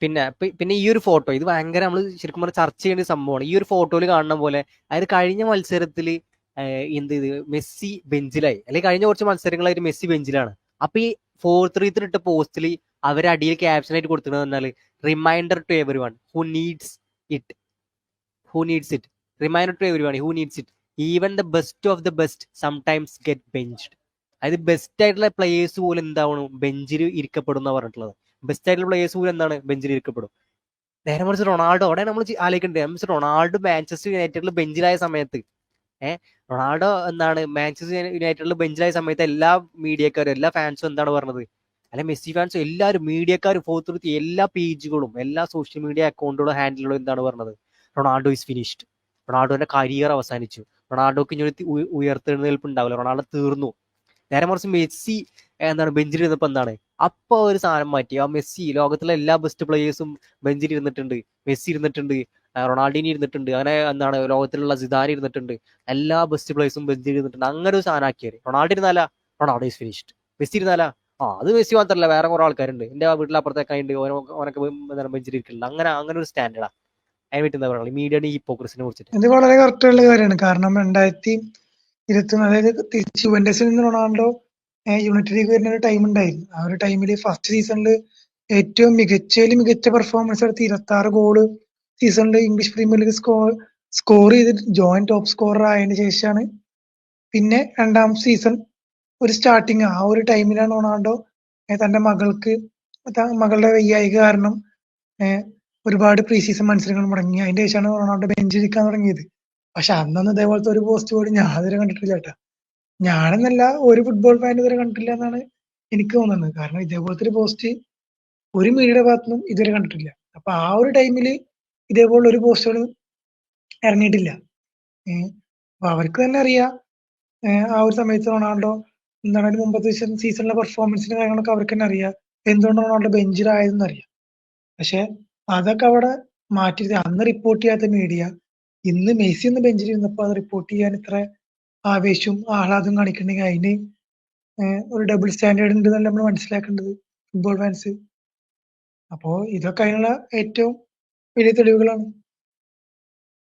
പിന്നെ ഈ ഒരു ഫോട്ടോ ഇത് ഭയങ്കര നമ്മൾ ശരിക്കും പറഞ്ഞാൽ ചർച്ച ചെയ്യേണ്ട ഒരു സംഭവമാണ്. ഈ ഒരു ഫോട്ടോയിൽ കാണുന്ന പോലെ അതായത് കഴിഞ്ഞ മത്സരത്തിൽ എന്ത് ഇത് മെസ്സി ബെഞ്ചിലായി, അല്ലെങ്കിൽ കഴിഞ്ഞ കുറച്ച് മത്സരങ്ങളായിട്ട് മെസ്സി ബെഞ്ചിലാണ്. അപ്പൊ ഈ 4-3 ഇട്ട പോസ്റ്റിൽ അവരടിയിൽ ക്യാപ്ഷൻ ആയിട്ട് കൊടുത്തിട്ടുണ്ടെന്ന് പറഞ്ഞാൽ reminder to everyone who needs it who needs it reminder to everyone who needs it even the best of the best sometimes get benched. അതായത് ബെസ്റ്റ് ആയിട്ടുള്ള പ്ലേയേഴ്സ് പോലും എന്താവണം ബെഞ്ചിൽ ഇരിക്കപ്പെടും എന്നാണ് പറഞ്ഞിട്ടുള്ളത്. ബെസ്റ്റ് ആയിട്ടുള്ള പ്ലേയേഴ്സ് പോലും എന്താണ് ബെഞ്ചിൽ ഇരിക്കപ്പെടും. നേരെ മറിച്ച് റൊണാൾഡോ അവിടെ നമ്മൾ ആലോചിക്കേണ്ടത് റൊണാൾഡോ മാഞ്ചസ്റ്റർ യുണൈറ്റഡിൽ ബെഞ്ചിലായ സമയത്ത് റൊണാൾഡോ എന്താണ് മാഞ്ചസ്റ്റർ യുണൈറ്റഡിൽ ബെഞ്ചിലായ സമയത്ത് എല്ലാ മീഡിയക്കാരും എല്ലാ ഫാൻസും എന്താണ് പറഞ്ഞത്, അല്ലെ മെസ്സി ഫാൻസും എല്ലാവരും മീഡിയക്കാരും ഫോർത്ത് എല്ലാ പേജുകളും എല്ലാ സോഷ്യൽ മീഡിയ അക്കൗണ്ടുകളും ഹാൻഡിലുകളും എന്താണ് പറഞ്ഞത്, റൊണാൾഡോ ഇസ് ഫിനിഷ്ഡ്, റൊണാൾഡോന്റെ കരിയർ അവസാനിച്ചു, റൊണാൾഡോക്ക് ഇനി ഒരു ഉയർത്തെഴുന്നേൽപ്പ് ഉണ്ടാവില്ല, റൊണാൾഡോ തീർന്നു. നേരെ മറിച്ച് മെസ്സി എന്താണ് ബെഞ്ചിൽ ഇരുന്നപ്പോ എന്താണ് അപ്പൊ ഒരു സാധനം മാറ്റി. ആ മെസ്സി ലോകത്തിലെ എല്ലാ ബെസ്റ്റ് പ്ലേയേഴ്സും ബെഞ്ചിൽ ഇരുന്നിട്ടുണ്ട്, മെസ്സി ഇരുന്നിട്ടുണ്ട്, റൊണാൾഡിനി ഇരുന്നിട്ടുണ്ട്, അങ്ങനെ എന്താണ് ലോകത്തിലുള്ള സിദാൻ ഇരുന്നിട്ടുണ്ട്, എല്ലാ ബെസ്റ്റ് പ്ലേയേഴ്സും ബെഞ്ചിൽ ഇരുന്നിട്ടുണ്ട്. അങ്ങനെ ഒരു സാധനം ആക്കിയത്. റൊണാൾഡോ ഇരുന്നാലാ റൊണാൾഡോ ഇസ് ഫിനിഷ്ഡ്, മെസ്സി ഇരുന്നാലാ അത് മെസ്സി മാത്രമല്ല വേറെ കുറെ ആൾക്കാരുണ്ട്, എന്റെ വീട്ടിൽ അപ്പുറത്തേക്കായിട്ട് ഓനൊക്കെ ബെഞ്ചിൽ ഇരിക്കുന്നുണ്ട്. അങ്ങനെ ഒരു സ്റ്റാൻഡേർഡാ. അതിനെ പറ്റി എന്താ പറയുക മീഡിയയുടെ ഈ ഹിപ്പോക്രസിനെ കുറിച്ചിട്ട്? ഇത് വളരെ കറക്റ്റുള്ള കാര്യമാണ്. കാരണം 2021 അതായത് തിരിച്ച് യുവന്റസിൽ നിന്ന് റൊണാൾഡോ യുണൈറ്റഡിലേക്ക് വരുന്ന ഒരു ടൈം ഉണ്ടായിരുന്നു. ആ ഒരു ടൈമിൽ ഫസ്റ്റ് സീസണിൽ ഏറ്റവും മികച്ച പെർഫോമൻസ് എടുത്ത് 26 ഗോള് സീസണിൽ ഇംഗ്ലീഷ് പ്രീമിയർ ലീഗ് സ്കോർ ചെയ്തിട്ട് ജോയിന്റ് ടോപ്പ് സ്കോറർ ആയതിനു ശേഷമാണ് പിന്നെ രണ്ടാം സീസൺ ഒരു സ്റ്റാർട്ടിങ്. ആ ഒരു ടൈമിലാണ് റൊണാൾഡോ തന്റെ മകളുടെ വയ്യായിക കാരണം ഒരുപാട് പ്രീ സീസൺ മത്സരങ്ങൾ മുടങ്ങി. അതിന്റെ ശേഷമാണ് റൊണാൾഡോ ബെഞ്ചിലിരിക്കാൻ തുടങ്ങിയത്. പക്ഷെ അന്നൊന്നും ഇതേപോലത്തെ ഒരു പോസ്റ്റ് പോലും ഞാൻ ഇതുവരെ കണ്ടിട്ടില്ല കേട്ടാ. ഞാനെന്നല്ല ഒരു ഫുട്ബോൾ ഫാൻ ഇതുവരെ കണ്ടിട്ടില്ല എന്നാണ് എനിക്ക് തോന്നുന്നത്. കാരണം ഇതേപോലത്തെ ഒരു പോസ്റ്റ് ഒരു മീഡിയയുടെ ഭാഗത്തുനിന്നും ഇതുവരെ കണ്ടിട്ടില്ല. അപ്പൊ ആ ഒരു ടൈമില് ഇതേപോലുള്ള ഒരു പോസ്റ്റുകൾ ഇറങ്ങിയിട്ടില്ല. അപ്പൊ അവർക്ക് തന്നെ അറിയാം ആ ഒരു സമയത്ത് റൊണാൾഡോ എന്താണ് അതിന് മുമ്പത്തെ സീസണിലെ പെർഫോമൻസിന്റെ കാര്യങ്ങളൊക്കെ അവർക്ക് തന്നെ അറിയാം. എന്തുകൊണ്ടാണ് റൊണാൾഡോ ബെഞ്ചിലായതെന്ന് അറിയാം. പക്ഷെ അതൊക്കെ അവിടെ മാറ്റി അന്ന് റിപ്പോർട്ട് ചെയ്യാത്ത മീഡിയ ഇന്ന് മെസ്സി ഒന്ന് ബെഞ്ചിൽ ഇരുന്നപ്പോൾ അത് റിപ്പോർട്ട് ചെയ്യാൻ ഇത്ര ആവേശവും ആഹ്ലാദം കാണിക്കണമെങ്കിൽ അതിന് ഒരു ഡബിൾ സ്റ്റാൻഡേർഡ് ഉണ്ട് എന്നല്ല നമ്മൾ മനസ്സിലാക്കേണ്ടത് ഫുട്ബോൾ ഫാൻസ്. അപ്പോ ഇതൊക്കെ അതിനുള്ള ഏറ്റവും വലിയ തെളിവുകളാണ്.